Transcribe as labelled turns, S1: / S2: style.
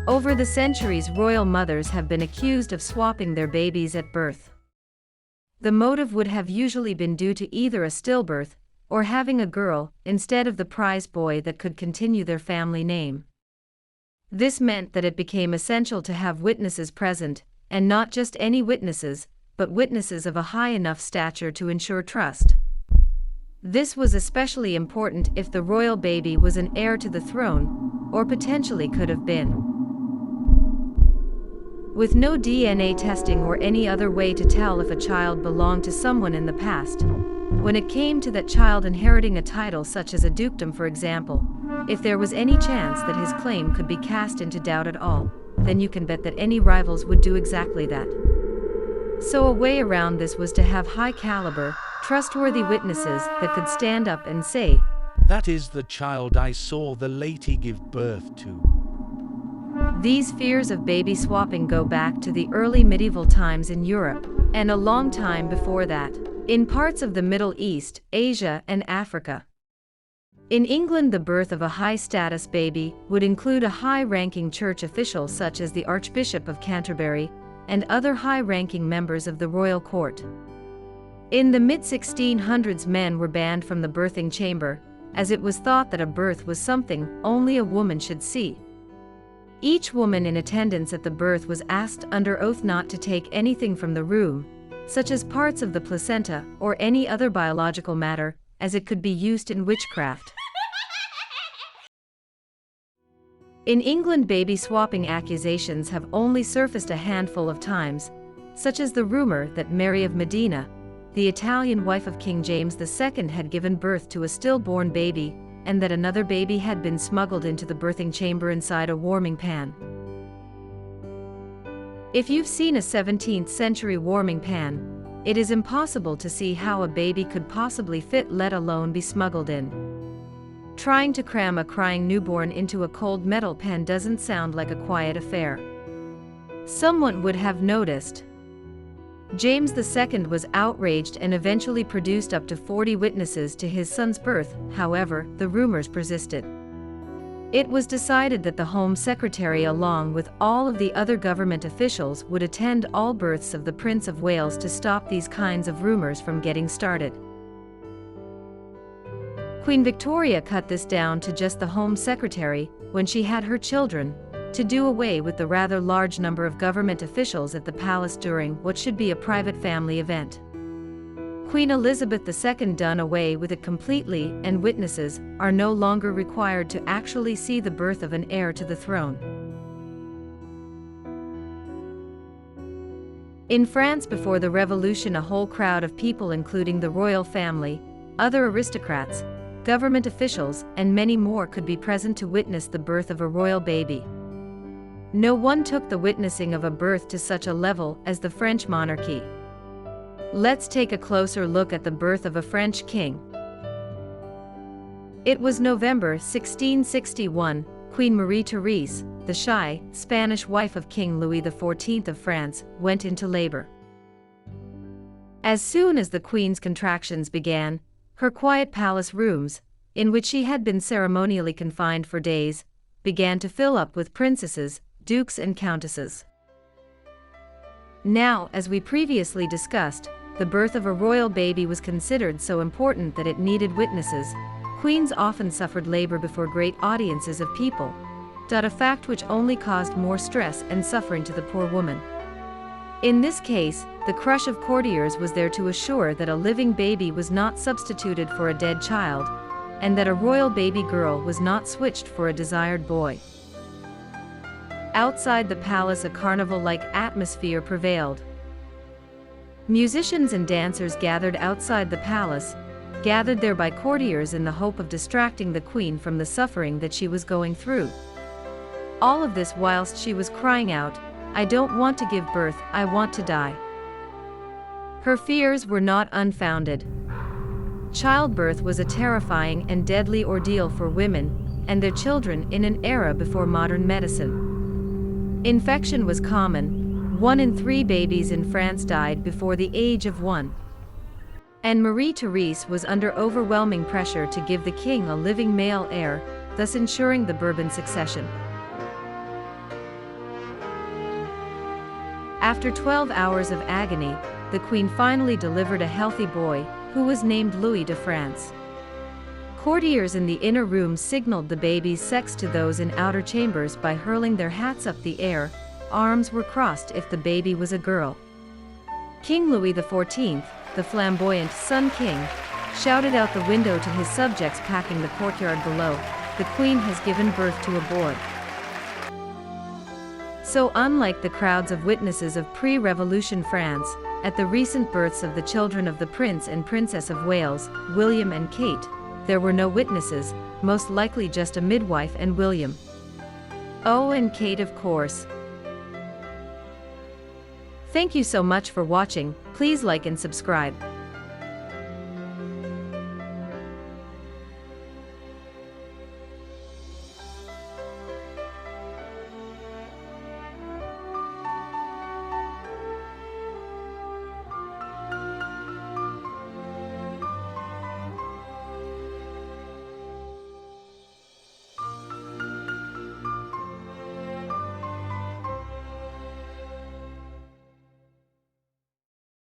S1: Over the centuries, royal mothers have been accused of swapping their babies at birth. The motive would have usually been due to either a stillbirth or having a girl instead of the prize boy that could continue their family name. This meant that it became essential to have witnesses present, and not just any witnesses, but witnesses of a high enough stature to ensure trust. This was especially important if the royal baby was an heir to the throne, or potentially could have been. With no DNA testing or any other way to tell if a child belonged to someone in the past, when it came to that child inheriting a title such as a dukedom, for example, if there was any chance that his claim could be cast into doubt at all, then you can bet that any rivals would do exactly that. So a way around this was to have high-caliber, trustworthy witnesses that could stand up and say,
S2: "That is the child I saw the lady give birth to."
S1: These fears of baby swapping go back to the early medieval times in Europe, and a long time before that, in parts of the Middle East, Asia, and Africa. In England, the birth of a high-status baby would include a high-ranking church official such as the Archbishop of Canterbury and other high-ranking members of the royal court. In the mid-1600s, men were banned from the birthing chamber, as it was thought that a birth was something only a woman should see. Each woman in attendance at the birth was asked under oath not to take anything from the room, such as parts of the placenta or any other biological matter, as it could be used in witchcraft. In England, baby swapping accusations have only surfaced a handful of times, such as the rumor that Mary of Modena, the Italian wife of King James II, had given birth to a stillborn baby, and that another baby had been smuggled into the birthing chamber inside a warming pan. If you've seen a 17th century warming pan, it is impossible to see how a baby could possibly fit, let alone be smuggled in. Trying to cram a crying newborn into a cold metal pan doesn't sound like a quiet affair. Someone would have noticed. James II was outraged and eventually produced up to 40 witnesses to his son's birth. However, the rumors persisted. It was decided that the Home Secretary, along with all of the other government officials, would attend all births of the Prince of Wales to stop these kinds of rumors from getting started. Queen Victoria cut this down to just the Home Secretary when she had her children, to do away with the rather large number of government officials at the palace during what should be a private family event. Queen Elizabeth II done away with it completely, and witnesses are no longer required to actually see the birth of an heir to the throne. In France before the Revolution, a whole crowd of people, including the royal family, other aristocrats, government officials, and many more, could be present to witness the birth of a royal baby. No one took the witnessing of a birth to such a level as the French monarchy. Let's take a closer look at the birth of a French king. It was November 1661, Queen Marie-Thérèse, the shy, Spanish wife of King Louis XIV of France, went into labor. As soon as the Queen's contractions began, her quiet palace rooms, in which she had been ceremonially confined for days, began to fill up with princesses, dukes and countesses. Now, as we previously discussed, the birth of a royal baby was considered so important that it needed witnesses. Queens often suffered labor before great audiences of people, a fact which only caused more stress and suffering to the poor woman. In this case, the crush of courtiers was there to assure that a living baby was not substituted for a dead child, and that a royal baby girl was not switched for a desired boy. Outside the palace, a carnival-like atmosphere prevailed. Musicians and dancers gathered outside the palace, gathered there by courtiers in the hope of distracting the queen from the suffering that she was going through. All of this whilst she was crying out, "I don't want to give birth, I want to die." Her fears were not unfounded. Childbirth was a terrifying and deadly ordeal for women and their children in an era before modern medicine. Infection was common. 1 in 3 babies in France died before the age of 1. And Marie-Thérèse was under overwhelming pressure to give the king a living male heir, thus ensuring the Bourbon succession. After 12 hours of agony, the Queen finally delivered a healthy boy, who was named Louis de France. Courtiers in the inner room signaled the baby's sex to those in outer chambers by hurling their hats up the air. Arms were crossed if the baby was a girl. King Louis XIV, the flamboyant Sun King, shouted out the window to his subjects packing the courtyard below, "The Queen has given birth to a boy." So unlike the crowds of witnesses of pre-revolution France, at the recent births of the children of the Prince and Princess of Wales, William and Kate, there were no witnesses, most likely just a midwife and William. Oh, and Kate, of course. Thank you so much for watching. Please like and subscribe.